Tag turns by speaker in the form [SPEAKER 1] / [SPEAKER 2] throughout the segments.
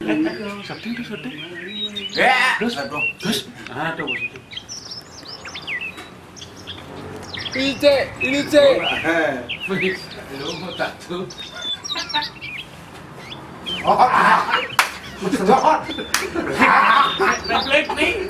[SPEAKER 1] Syuting.
[SPEAKER 2] Ya.
[SPEAKER 1] Terus. Aduh.
[SPEAKER 3] Ini cek.
[SPEAKER 1] Lu mau tahu? Refleks nih.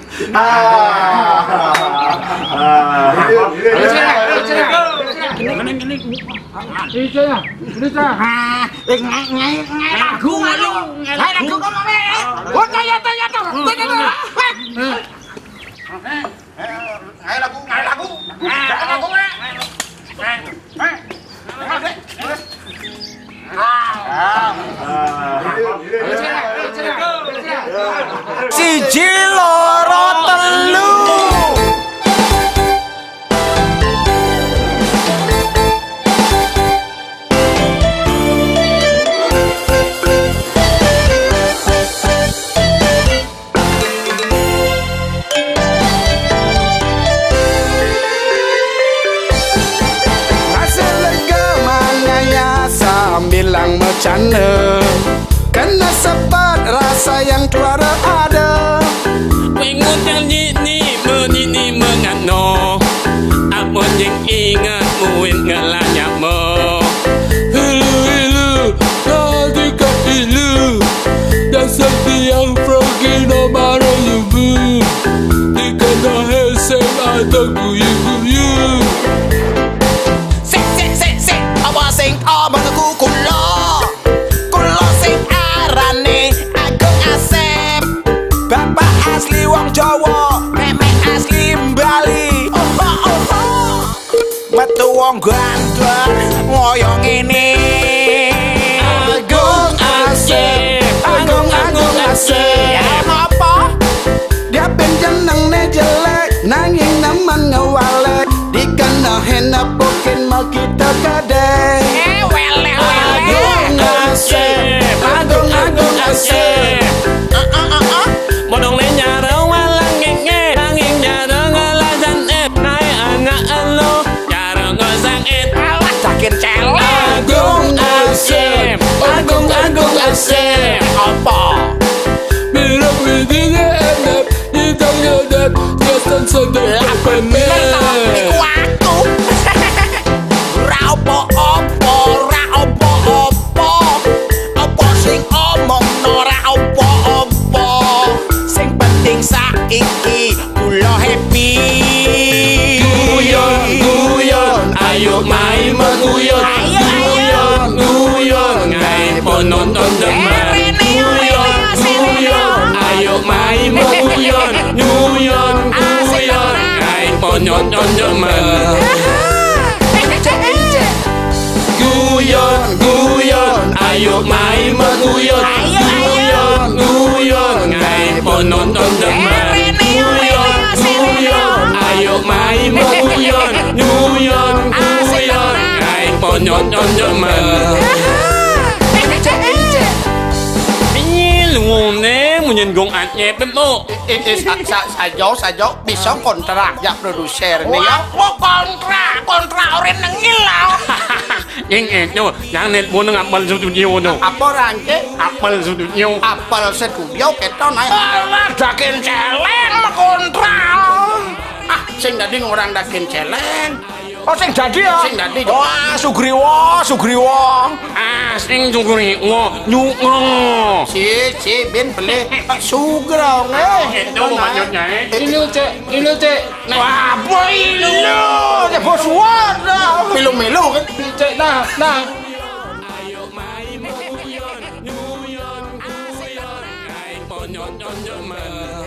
[SPEAKER 2] Siji loro telu. Hasil lega mananya sambilang bercanda. Kena sepat rasa yang keluar ada.
[SPEAKER 4] Ingat yang ini mengano. Apa yang ingat muin ngelanya mo. Hilu, ketika hilu. Dan setiap pergi nomara yubu. Dikena heseng atau guyu-guyu.
[SPEAKER 2] Sik, apa sing omong aku kulo. Kulo sing arane Agung Asep. Bapak asli wong Jawa, memek asli Bali. Metu wong ganteng ngoyo ngene. Agung Asep, Agung Asep. Ya napa? Dia jenenge jelek, nanging nemen ngewalek. Dikenahin nepukin mau kita kadek. Agung Asep, Agung Asep.
[SPEAKER 4] Bodong le nyara walang ngenge. Nanging nyara ngalasan naik anak elo. Nyara ngosang
[SPEAKER 2] Sakin celek.
[SPEAKER 4] Agung Asep, Agung Asep.
[SPEAKER 2] Apa?
[SPEAKER 4] Bilang bidinya enak. Hidang yodap. Jasan sedang kepenek.
[SPEAKER 2] Iku aku. Ra opo-opo. Apa sing omong ora opo-opo. Sing penting saiki kula happy.
[SPEAKER 4] Guyon, ayo main menguyon. Guyon, ngai penonton demen. Guyon, ayo main menguyon. Guyon, ngai penonton demen. Guyon, ayo main menguyon. Guyon, ngai penonton demen. Guyon, ayo main menguyon. Guyon, ngai penonton demen. Lune menyenggong atnya pemo.
[SPEAKER 2] Sajo bisa kontrak ya produser nih ya. Kontrak orang nengil lah.
[SPEAKER 4] Yang itu, yang net pun ngapal studio tu.
[SPEAKER 2] Apa rangke?
[SPEAKER 4] Apel studio.
[SPEAKER 2] Apel studio kita naik. Alah dakin celeng kontrak. Sing dadi orang dakin celeng. Oh sing dadi ya? Sing dadi. Wah Sugriwo.
[SPEAKER 4] Sing cungkuri nyukro.
[SPEAKER 2] Si ben beli Sugro
[SPEAKER 4] Itu maksudnya.
[SPEAKER 3] Ini cek.
[SPEAKER 2] Wah boy lu. Ya bos wadah. Milu kan.
[SPEAKER 3] Cek nah.
[SPEAKER 4] Ayo main menguyon. Guyon, ngai penonton demen.